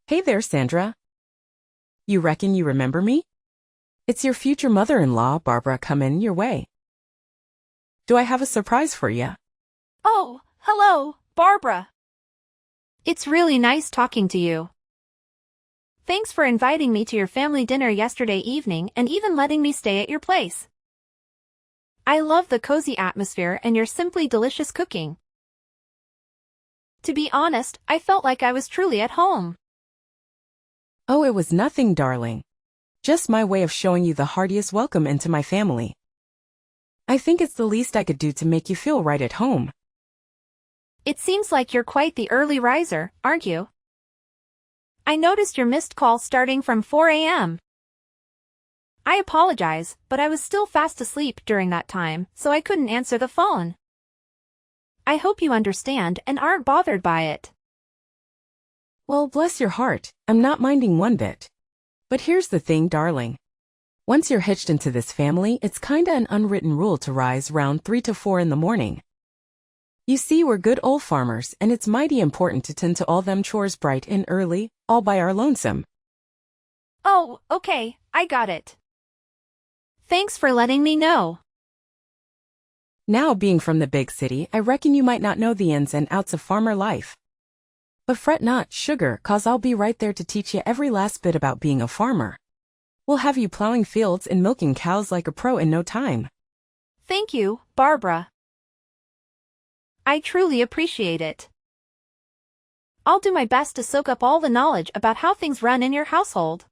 Hey there, Sandra. You reckon you remember me? It's your future mother-in-law, Barbara, coming your way. Do I have a surprise for you? Oh, hello, Barbara. It's really nice talking to you. Thanks for inviting me to your family dinner yesterday evening and even letting me stay at your place. I love the cozy atmosphere and your simply delicious cooking. To be honest, I felt like I was truly at home. Oh, it was nothing, darling. Just my way of showing you the heartiest welcome into my family. I think it's the least I could do to make you feel right at home. It seems like you're quite the early riser, aren't you? I noticed your missed call starting from 4 a.m. I apologize, but I was still fast asleep during that time, so I couldn't answer the phone. I hope you understand and aren't bothered by it. Well, bless your heart, I'm not minding one bit. But here's the thing, darling. Once you're hitched into this family, it's kinda an unwritten rule to rise round 3 to 4 in the morning. You see, we're good old farmers, and it's mighty important to tend to all them chores bright and early, all by our lonesome. Oh, okay, I got it. Thanks for letting me know. Now, being from the big city, I reckon you might not know the ins and outs of farmer life. But fret not, sugar, 'cause I'll be right there to teach you every last bit about being a farmer. We'll have you plowing fields and milking cows like a pro in no time. Thank you, Barbara. I truly appreciate it. I'll do my best to soak up all the knowledge about how things run in your household.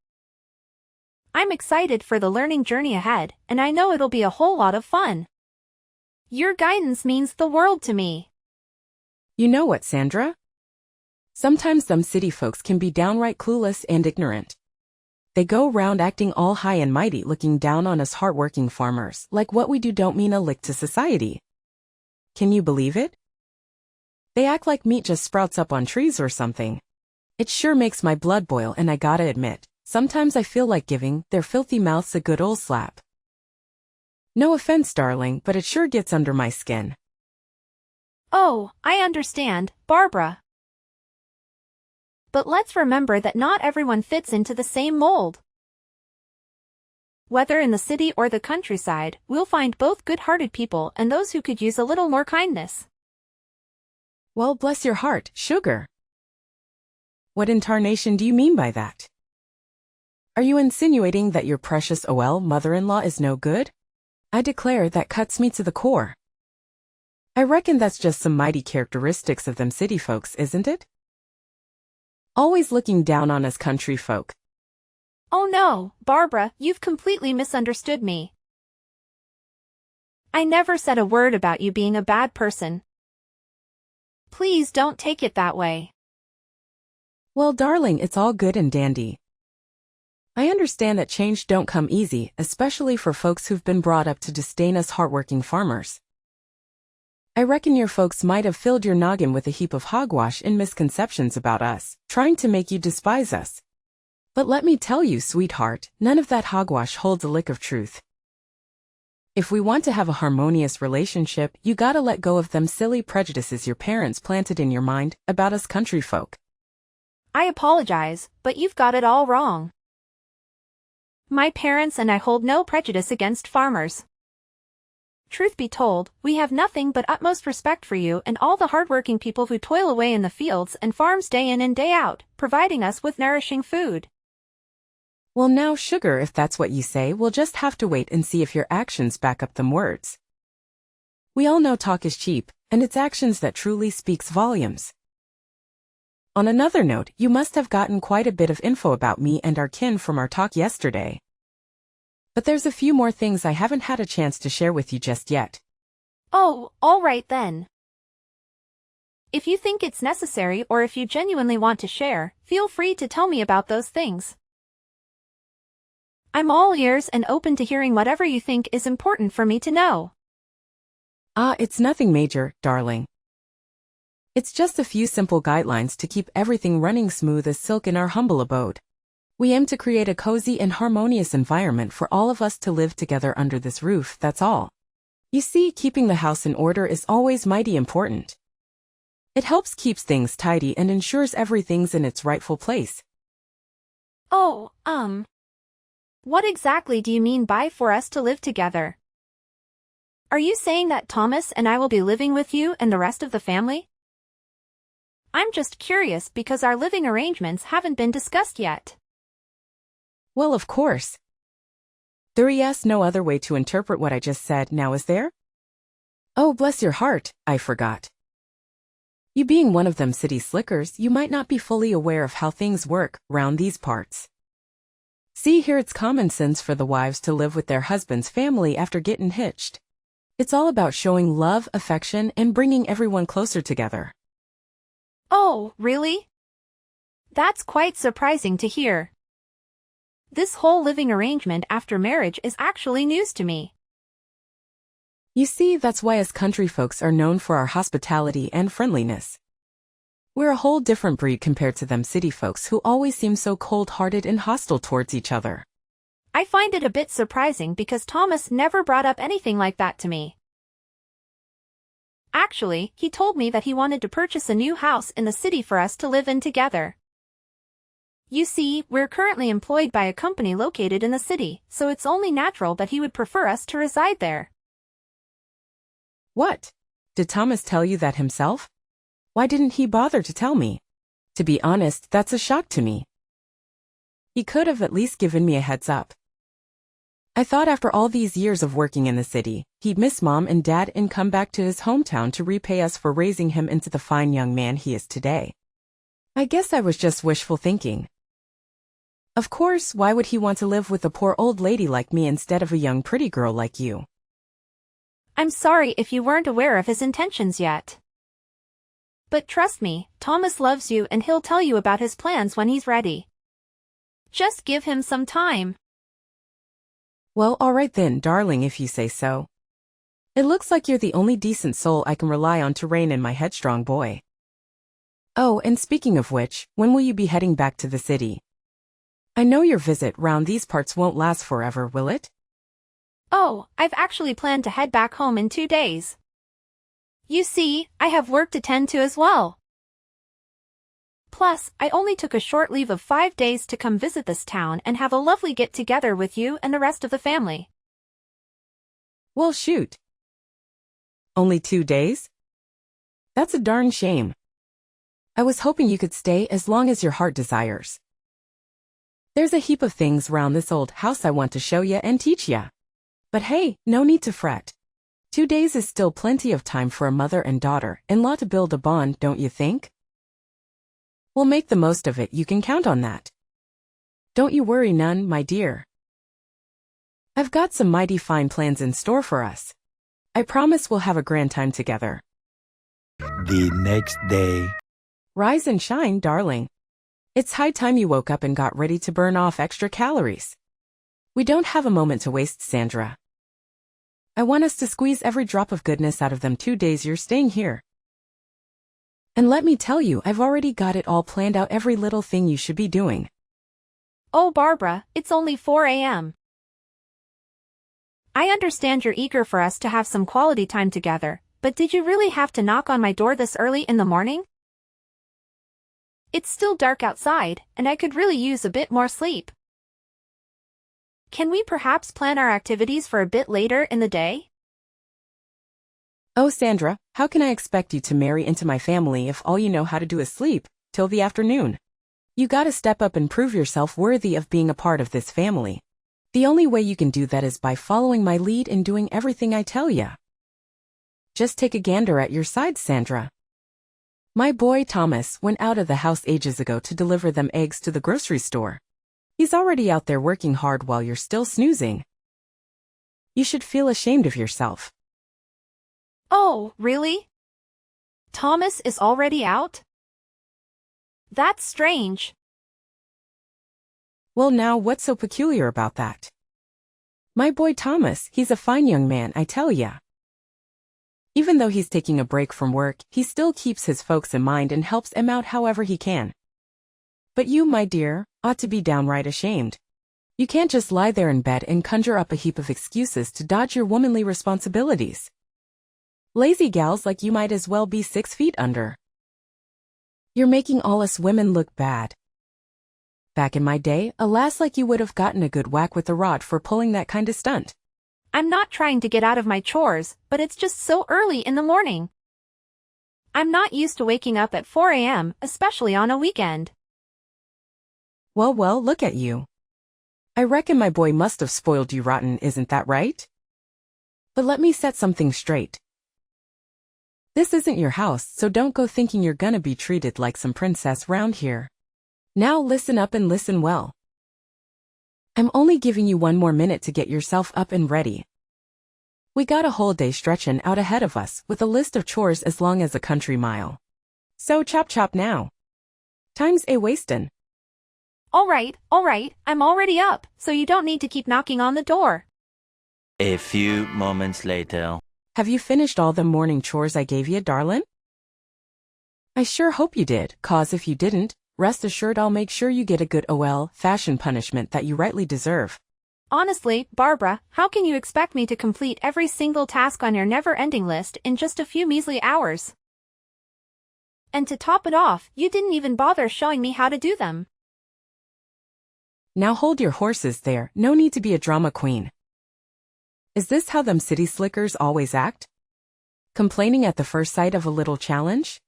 I'm excited for the learning journey ahead, and I know it'll be a whole lot of fun. Your guidance means the world to me. You know what, Sandra? Sometimes them city folks can be downright clueless and ignorant. They go round acting all high and mighty, looking down on us hard-working farmers, like what we do don't mean a lick to society. Can you believe it? They act like meat just sprouts up on trees or something. It sure makes my blood boil, and I gotta admit, sometimes I feel like giving their filthy mouths a good old slap. No offense, darling, but it sure gets under my skin. Oh, I understand, Barbara. But let's remember that not everyone fits into the same mold. Whether in the city or the countryside, we'll find both good-hearted people and those who could use a little more kindness. Well, bless your heart, sugar. What in tarnation do you mean by that? Are you insinuating that your precious OL mother-in-law is no good? I declare that cuts me to the core. I reckon that's just some mighty characteristics of them city folks, isn't it? Always looking down on us country folk. Oh no, Barbara, you've completely misunderstood me. I never said a word about you being a bad person. Please don't take it that way. Well, darling, it's all good and dandy. I understand that change don't come easy, especially for folks who've been brought up to disdain us hardworking farmers. I reckon your folks might have filled your noggin with a heap of hogwash and misconceptions about us, trying to make you despise us. But let me tell you, sweetheart, none of that hogwash holds a lick of truth. If we want to have a harmonious relationship, you gotta let go of them silly prejudices your parents planted in your mind about us country folk. I apologize, but you've got it all wrong. My parents and I hold no prejudice against farmers. Truth be told, we have nothing but utmost respect for you and all the hardworking people who toil away in the fields and farms day in and day out, providing us with nourishing food. Well now, sugar, if that's what you say, we'll just have to wait and see if your actions back up them words. We all know talk is cheap, and it's actions that truly speaks volumes. On another note, you must have gotten quite a bit of info about me and our kin from our talk yesterday. But there's a few more things I haven't had a chance to share with you just yet. Oh, all right then. If you think it's necessary or if you genuinely want to share, feel free to tell me about those things. I'm all ears and open to hearing whatever you think is important for me to know. It's nothing major, darling. It's just a few simple guidelines to keep everything running smooth as silk in our humble abode. We aim to create a cozy and harmonious environment for all of us to live together under this roof, that's all. You see, keeping the house in order is always mighty important. It helps keeps things tidy and ensures everything's in its rightful place. Oh, what exactly do you mean by for us to live together? Are you saying that Thomas and I will be living with you and the rest of the family? I'm just curious because our living arrangements haven't been discussed yet. Well, of course. There's no other way to interpret what I just said, now is there? Oh, bless your heart, I forgot. You being one of them city slickers, you might not be fully aware of how things work round these parts. See here, it's common sense for the wives to live with their husband's family after getting hitched. It's all about showing love, affection, and bringing everyone closer together. Oh, really? That's quite surprising to hear. This whole living arrangement after marriage is actually news to me. You see, that's why us country folks are known for our hospitality and friendliness. We're a whole different breed compared to them city folks who always seem so cold-hearted and hostile towards each other. I find it a bit surprising because Thomas never brought up anything like that to me. Actually, he told me that he wanted to purchase a new house in the city for us to live in together. You see, we're currently employed by a company located in the city, so it's only natural that he would prefer us to reside there. What? Did Thomas tell you that himself? Why didn't he bother to tell me? To be honest, that's a shock to me. He could have at least given me a heads up. I thought after all these years of working in the city, he'd miss Mom and Dad and come back to his hometown to repay us for raising him into the fine young man he is today. I guess I was just wishful thinking. Of course, why would he want to live with a poor old lady like me instead of a young pretty girl like you? I'm sorry if you weren't aware of his intentions yet. But trust me, Thomas loves you and he'll tell you about his plans when he's ready. Just give him some time. Well, all right then, darling, if you say so. It looks like you're the only decent soul I can rely on to rein in my headstrong boy. Oh, and speaking of which, when will you be heading back to the city? I know your visit round these parts won't last forever, will it? Oh, I've actually planned to head back home in 2 days. You see, I have work to tend to as well. Plus, I only took a short leave of 5 days to come visit this town and have a lovely get-together with you and the rest of the family. Well, shoot. Only 2 days? That's a darn shame. I was hoping you could stay as long as your heart desires. There's a heap of things round this old house I want to show ya and teach ya. But hey, no need to fret. 2 days is still plenty of time for a mother and daughter-in-law to build a bond, don't you think? We'll make the most of it, you can count on that. Don't you worry none, my dear. I've got some mighty fine plans in store for us. I promise we'll have a grand time together. The next day. Rise and shine, darling. It's high time you woke up and got ready to burn off extra calories. We don't have a moment to waste, Sandra. I want us to squeeze every drop of goodness out of them 2 days you're staying here. And let me tell you, I've already got it all planned out, every little thing you should be doing. Oh, Barbara, it's only 4 a.m. I understand you're eager for us to have some quality time together, but did you really have to knock on my door this early in the morning? It's still dark outside, and I could really use a bit more sleep. Can we perhaps plan our activities for a bit later in the day? Oh, Sandra, how can I expect you to marry into my family if all you know how to do is sleep till the afternoon? You gotta step up and prove yourself worthy of being a part of this family. The only way you can do that is by following my lead and doing everything I tell ya. Just take a gander at your side, Sandra. My boy Thomas went out of the house ages ago to deliver them eggs to the grocery store. He's already out there working hard while you're still snoozing. You should feel ashamed of yourself. Oh, really? Thomas is already out? That's strange. Well, now what's so peculiar about that? My boy Thomas, he's a fine young man, I tell ya. Even though he's taking a break from work, he still keeps his folks in mind and helps them out however he can. But you, my dear, ought to be downright ashamed. You can't just lie there in bed and conjure up a heap of excuses to dodge your womanly responsibilities. Lazy gals like you might as well be 6 feet under. You're making all us women look bad. Back in my day, alas, like you would have gotten a good whack with a rod for pulling that kind of stunt. I'm not trying to get out of my chores, but it's just so early in the morning. I'm not used to waking up at 4 a.m., especially on a weekend. Well, well, look at you. I reckon my boy must have spoiled you rotten, isn't that right? But let me set something straight. This isn't your house, so don't go thinking you're gonna be treated like some princess round here. Now listen up and listen well. I'm only giving you 1 more minute to get yourself up and ready. We got a whole day stretchin' out ahead of us with a list of chores as long as a country mile. So chop chop now. Time's a-wastin'. All right, I'm already up, so you don't need to keep knocking on the door. A few moments later. Have you finished all the morning chores I gave you, darlin'? I sure hope you did, 'cause if you didn't, rest assured I'll make sure you get a good fashion punishment that you rightly deserve. Honestly, Barbara, how can you expect me to complete every single task on your never-ending list in just a few measly hours? And to top it off, you didn't even bother showing me how to do them. Now hold your horses there, no need to be a drama queen. Is this how them city slickers always act? Complaining at the first sight of a little challenge?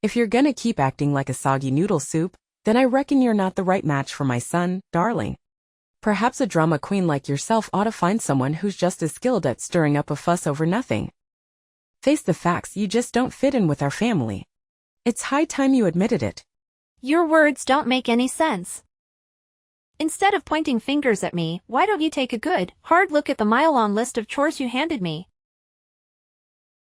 If you're gonna keep acting like a soggy noodle soup, then I reckon you're not the right match for my son, darling. Perhaps a drama queen like yourself ought to find someone who's just as skilled at stirring up a fuss over nothing. Face the facts, you just don't fit in with our family. It's high time you admitted it. Your words don't make any sense. Instead of pointing fingers at me, why don't you take a good, hard look at the mile-long list of chores you handed me?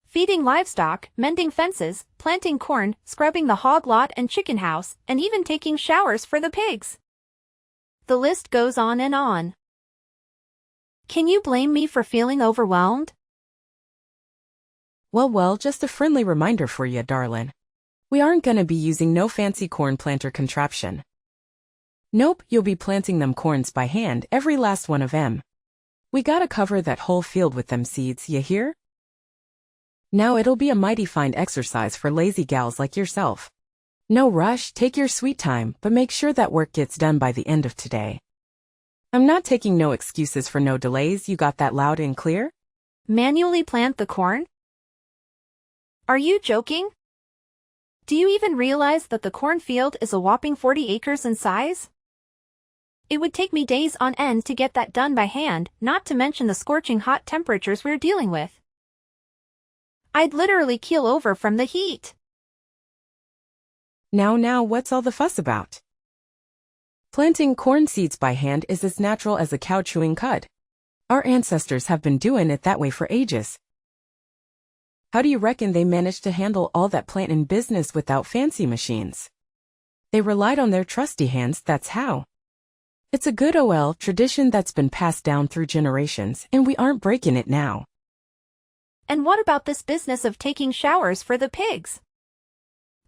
Feeding livestock, mending fences, planting corn, scrubbing the hog lot and chicken house, and even taking showers for the pigs. The list goes on and on. Can you blame me for feeling overwhelmed? Well, well, just a friendly reminder for you, darlin'. We aren't gonna be using no fancy corn planter contraption. Nope, you'll be planting them corns by hand, every last one of 'em. We gotta cover that whole field with them seeds, you hear? Now it'll be a mighty fine exercise for lazy gals like yourself. No rush, take your sweet time, but make sure that work gets done by the end of today. I'm not taking no excuses for no delays, you got that loud and clear? Manually plant the corn? Are you joking? Do you even realize that the cornfield is a whopping 40 acres in size? It would take me days on end to get that done by hand, not to mention the scorching hot temperatures we're dealing with. I'd literally keel over from the heat. Now, what's all the fuss about? Planting corn seeds by hand is as natural as a cow chewing cud. Our ancestors have been doing it that way for ages. How do you reckon they managed to handle all that plantin' business without fancy machines? They relied on their trusty hands, that's how. It's a good tradition that's been passed down through generations, and we aren't breaking it now. And what about this business of taking showers for the pigs?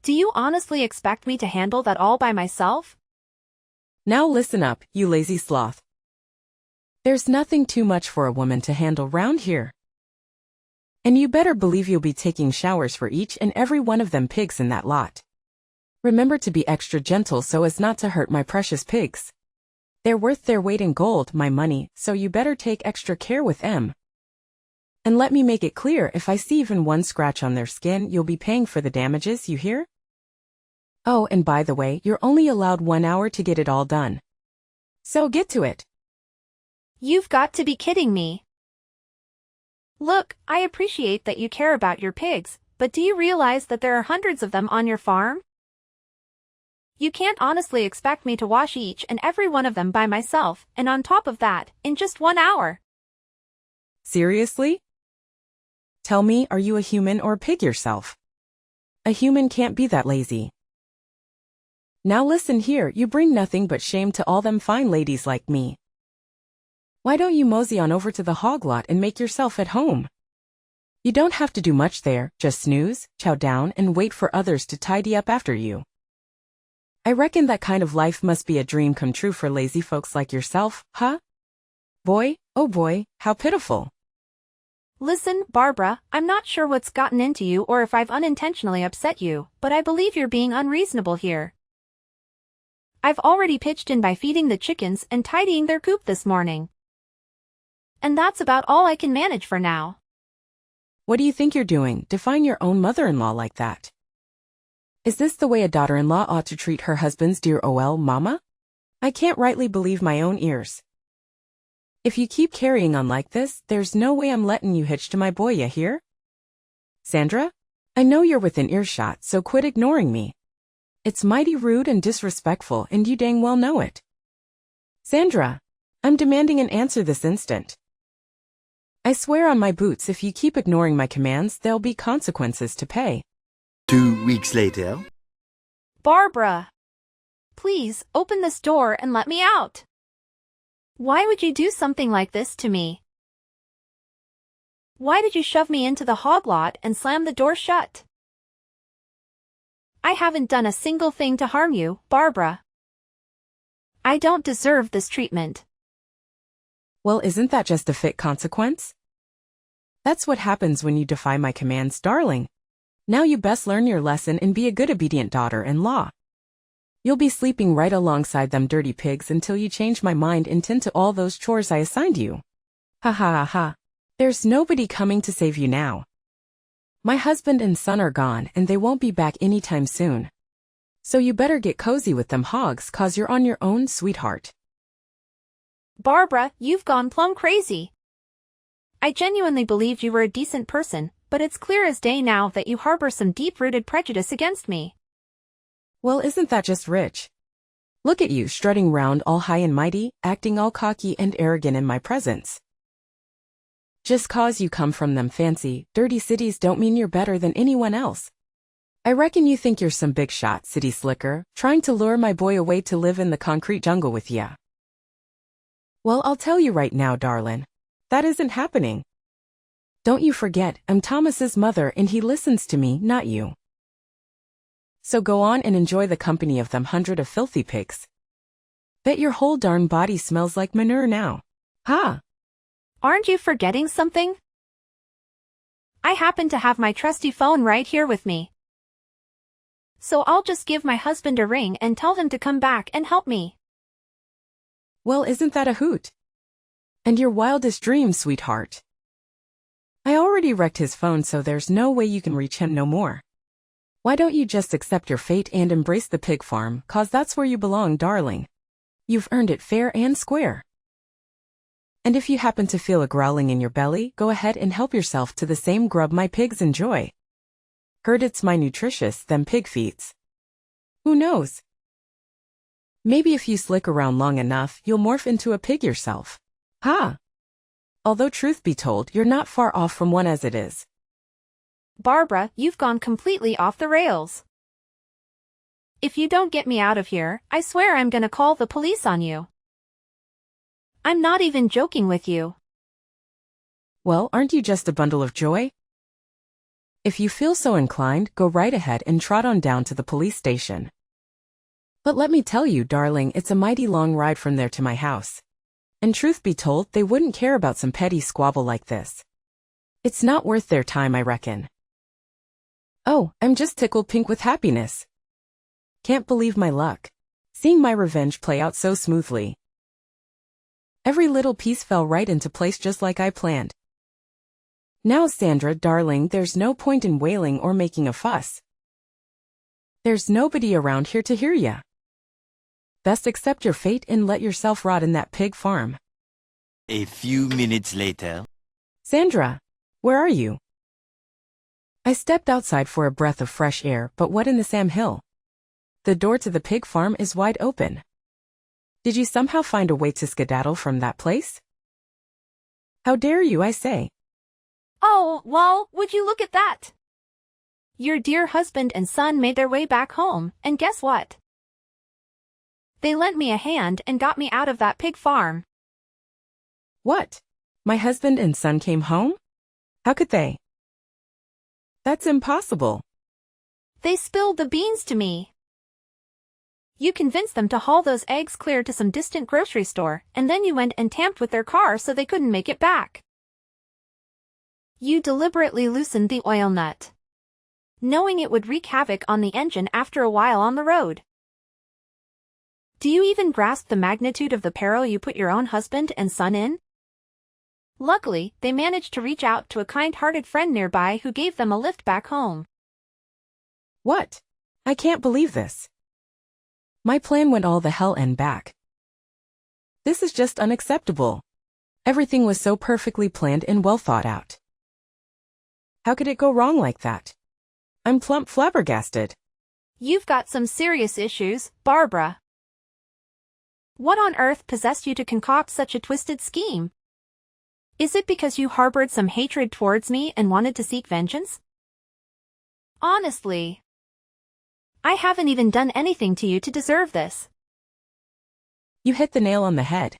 Do you honestly expect me to handle that all by myself? Now listen up, you lazy sloth. There's nothing too much for a woman to handle round here. And you better believe you'll be taking showers for each and every one of them pigs in that lot. Remember to be extra gentle so as not to hurt my precious pigs. They're worth their weight in gold, my money, so you better take extra care with them. And let me make it clear, if I see even one scratch on their skin, you'll be paying for the damages, you hear? Oh, and by the way, you're only allowed 1 hour to get it all done. So get to it. You've got to be kidding me. Look, I appreciate that you care about your pigs, but do you realize that there are hundreds of them on your farm? You can't honestly expect me to wash each and every one of them by myself, and on top of that, in just 1 hour. Seriously? Tell me, are you a human or a pig yourself? A human can't be that lazy. Now listen here, you bring nothing but shame to all them fine ladies like me. Why don't you mosey on over to the hog lot and make yourself at home? You don't have to do much there, just snooze, chow down, and wait for others to tidy up after you. I reckon that kind of life must be a dream come true for lazy folks like yourself, huh? Boy, oh boy, how pitiful. Listen, Barbara, I'm not sure what's gotten into you or if I've unintentionally upset you, but I believe you're being unreasonable here. I've already pitched in by feeding the chickens and tidying their coop this morning. And that's about all I can manage for now. What do you think you're doing, defying your own mother-in-law like that? Is this the way a daughter-in-law ought to treat her husband's dear mama? I can't rightly believe my own ears. If you keep carrying on like this, there's no way I'm letting you hitch to my boy, ya hear? Sandra? I know you're within earshot, so quit ignoring me. It's mighty rude and disrespectful, and you dang well know it. Sandra, I'm demanding an answer this instant. I swear on my boots if you keep ignoring my commands, there'll be consequences to pay. 2 weeks later. Barbara! Please, open this door and let me out. Why would you do something like this to me? Why did you shove me into the hog lot and slam the door shut? I haven't done a single thing to harm you, Barbara. I don't deserve this treatment. Well, isn't that just a fit consequence? That's what happens when you defy my commands, darling. Now you best learn your lesson and be a good obedient daughter-in-law. You'll be sleeping right alongside them dirty pigs until you change my mind and tend to all those chores I assigned you. Ha ha ha ha. There's nobody coming to save you now. My husband and son are gone and they won't be back anytime soon. So you better get cozy with them hogs 'cause you're on your own, sweetheart. Barbara, you've gone plumb crazy. I genuinely believed you were a decent person, but it's clear as day now that you harbor some deep-rooted prejudice against me. Well, isn't that just rich? Look at you strutting round all high and mighty, acting all cocky and arrogant in my presence. Just 'cause you come from them fancy, dirty cities don't mean you're better than anyone else. I reckon you think you're some big shot city slicker, trying to lure my boy away to live in the concrete jungle with ya. Well, I'll tell you right now, darling. That isn't happening. Don't you forget, I'm Thomas's mother and he listens to me, not you. So go on and enjoy the company of them hundred of filthy pigs. Bet your whole darn body smells like manure now. Ha! Aren't you forgetting something? I happen to have my trusty phone right here with me. So I'll just give my husband a ring and tell him to come back and help me. Well, isn't that a hoot? And your wildest dreams, sweetheart. I already wrecked his phone, so there's no way you can reach him no more. Why don't you just accept your fate and embrace the pig farm, 'cause that's where you belong, darling. You've earned it fair and square. And if you happen to feel a growling in your belly, go ahead and help yourself to the same grub my pigs enjoy. Heard it's my nutritious, them pig feets. Who knows? Maybe if you slick around long enough, you'll morph into a pig yourself. Ha! Although truth be told, you're not far off from one as it is. Barbara, you've gone completely off the rails. If you don't get me out of here, I swear I'm gonna call the police on you. I'm not even joking with you. Well, aren't you just a bundle of joy? If you feel so inclined, go right ahead and trot on down to the police station. But let me tell you, darling, it's a mighty long ride from there to my house. And truth be told, they wouldn't care about some petty squabble like this. It's not worth their time, I reckon. Oh, I'm just tickled pink with happiness. Can't believe my luck. Seeing my revenge play out so smoothly. Every little piece fell right into place just like I planned. Now, Sandra, darling, there's no point in wailing or making a fuss. There's nobody around here to hear ya. Best accept your fate and let yourself rot in that pig farm. A few minutes later. Sandra, where are you? I stepped outside for a breath of fresh air, but what in the Sam Hill? The door to the pig farm is wide open. Did you somehow find a way to skedaddle from that place? How dare you, I say. Oh, well, would you look at that? Your dear husband and son made their way back home, and guess what? They lent me a hand and got me out of that pig farm. What? My husband and son came home? How could they? That's impossible. They spilled the beans to me. You convinced them to haul those eggs clear to some distant grocery store, and then you went and tamped with their car so they couldn't make it back. You deliberately loosened the oil nut, knowing it would wreak havoc on the engine after a while on the road. Do you even grasp the magnitude of the peril you put your own husband and son in? Luckily, they managed to reach out to a kind-hearted friend nearby who gave them a lift back home. What? I can't believe this. My plan went all the hell and back. This is just unacceptable. Everything was so perfectly planned and well thought out. How could it go wrong like that? I'm plump flabbergasted. You've got some serious issues, Barbara. What on earth possessed you to concoct such a twisted scheme? Is it because you harbored some hatred towards me and wanted to seek vengeance? Honestly, I haven't even done anything to you to deserve this. You hit the nail on the head.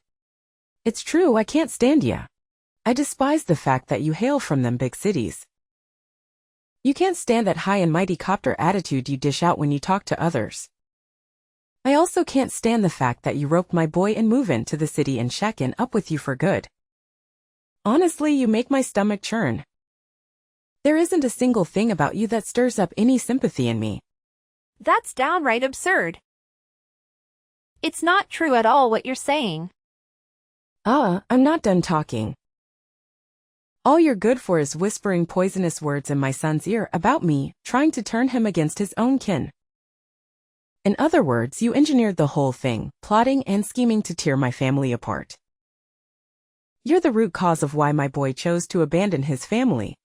It's true, I can't stand ya. I despise the fact that you hail from them big cities. You can't stand that high and mighty copter attitude you dish out when you talk to others. I also can't stand the fact that you roped my boy and move into the city and shack in up with you for good. Honestly, you make my stomach churn. There isn't a single thing about you that stirs up any sympathy in me. That's downright absurd. It's not true at all what you're saying. I'm not done talking. All you're good for is whispering poisonous words in my son's ear about me, trying to turn him against his own kin. In other words, you engineered the whole thing, plotting and scheming to tear my family apart. You're the root cause of why my boy chose to abandon his family.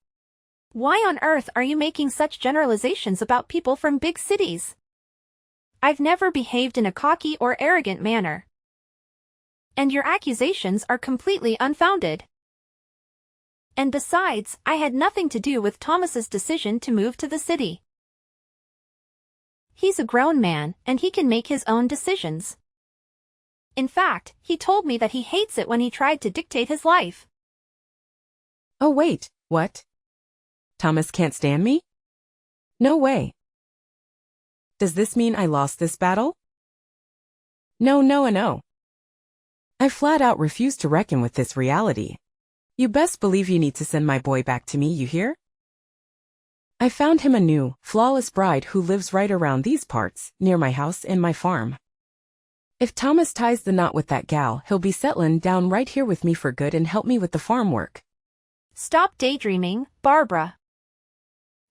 Why on earth are you making such generalizations about people from big cities? I've never behaved in a cocky or arrogant manner. And your accusations are completely unfounded. And besides, I had nothing to do with Thomas's decision to move to the city. He's a grown man, and he can make his own decisions. In fact, he told me that he hates it when he tried to dictate his life. Oh wait, what? Thomas can't stand me? No way. Does this mean I lost this battle? No. I flat out refuse to reckon with this reality. You best believe you need to send my boy back to me, you hear? I found him a new, flawless bride who lives right around these parts, near my house and my farm. If Thomas ties the knot with that gal, he'll be settling down right here with me for good and help me with the farm work. Stop daydreaming, Barbara.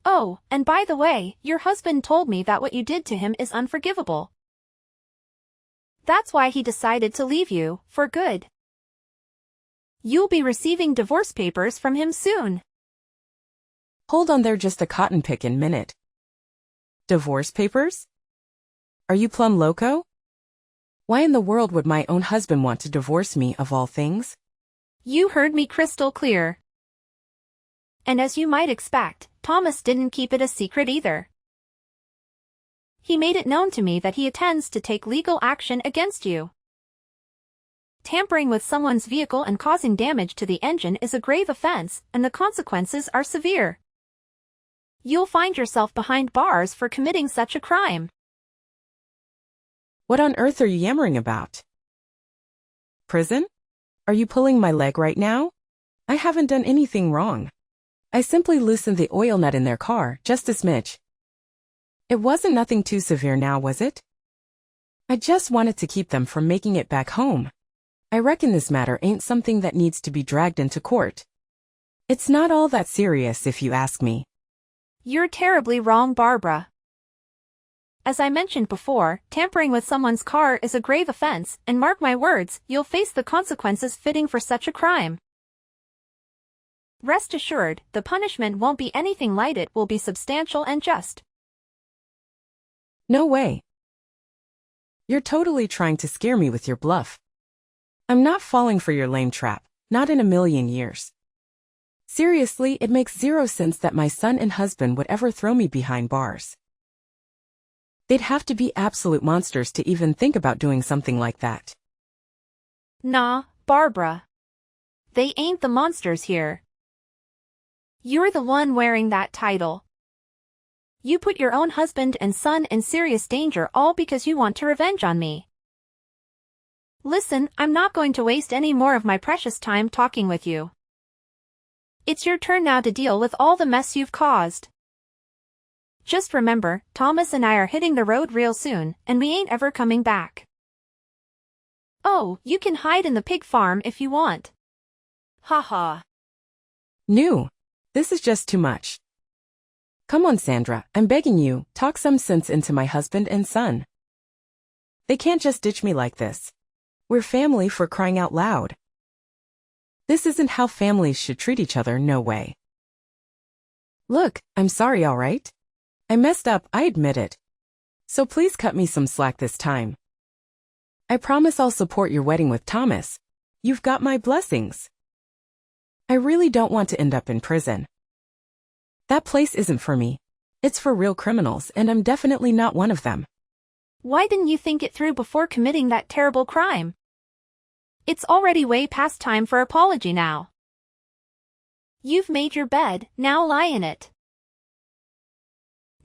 Oh, and by the way, your husband told me that what you did to him is unforgivable. That's why he decided to leave you, for good. You'll be receiving divorce papers from him soon. Hold on there just a cotton-pickin' minute. Divorce papers? Are you plumb loco? Why in the world would my own husband want to divorce me of all things? You heard me crystal clear. And as you might expect, Thomas didn't keep it a secret either. He made it known to me that he intends to take legal action against you. Tampering with someone's vehicle and causing damage to the engine is a grave offense, and the consequences are severe. You'll find yourself behind bars for committing such a crime. What on earth are you yammering about? Prison? Are you pulling my leg right now? I haven't done anything wrong. I simply loosened the oil nut in their car, just a smidge. It wasn't nothing too severe now, was it? I just wanted to keep them from making it back home. I reckon this matter ain't something that needs to be dragged into court. It's not all that serious if you ask me. You're terribly wrong, Barbara. As I mentioned before, tampering with someone's car is a grave offense, and mark my words, you'll face the consequences fitting for such a crime. Rest assured, the punishment won't be anything light, it will be substantial and just. No way. You're totally trying to scare me with your bluff. I'm not falling for your lame trap, not in a million years. Seriously, it makes zero sense that my son and husband would ever throw me behind bars. They'd have to be absolute monsters to even think about doing something like that. Nah, Barbara. They ain't the monsters here. You're the one wearing that title. You put your own husband and son in serious danger all because you want to revenge on me. Listen, I'm not going to waste any more of my precious time talking with you. It's your turn now to deal with all the mess you've caused. Just remember, Thomas and I are hitting the road real soon, and we ain't ever coming back. Oh, you can hide in the pig farm if you want. Ha ha. No. This is just too much. Come on, Sandra, I'm begging you, talk some sense into my husband and son. They can't just ditch me like this. We're family, for crying out loud. This isn't how families should treat each other, no way. Look, I'm sorry, all right? I messed up, I admit it. So please cut me some slack this time. I promise I'll support your wedding with Thomas. You've got my blessings. I really don't want to end up in prison. That place isn't for me. It's for real criminals, and I'm definitely not one of them. Why didn't you think it through before committing that terrible crime? It's already way past time for apology now. You've made your bed, now lie in it.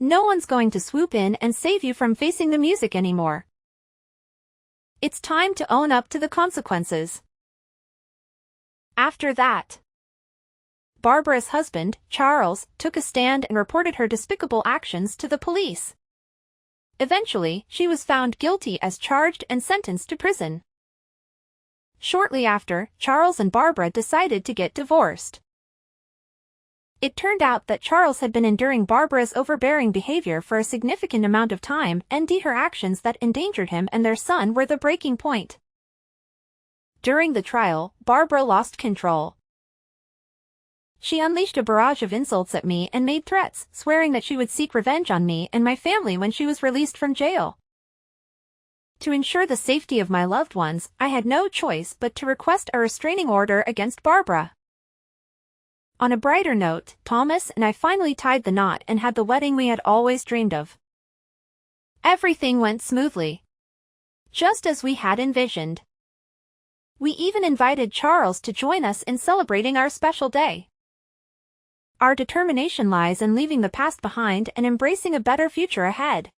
No one's going to swoop in and save you from facing the music anymore. It's time to own up to the consequences. After that, Barbara's husband, Charles, took a stand and reported her despicable actions to the police. Eventually, she was found guilty as charged and sentenced to prison. Shortly after, Charles and Barbara decided to get divorced. It turned out that Charles had been enduring Barbara's overbearing behavior for a significant amount of time, and her actions that endangered him and their son were the breaking point. During the trial, Barbara lost control. She unleashed a barrage of insults at me and made threats, swearing that she would seek revenge on me and my family when she was released from jail. To ensure the safety of my loved ones, I had no choice but to request a restraining order against Barbara. On a brighter note, Thomas and I finally tied the knot and had the wedding we had always dreamed of. Everything went smoothly, just as we had envisioned. We even invited Charles to join us in celebrating our special day. Our determination lies in leaving the past behind and embracing a better future ahead.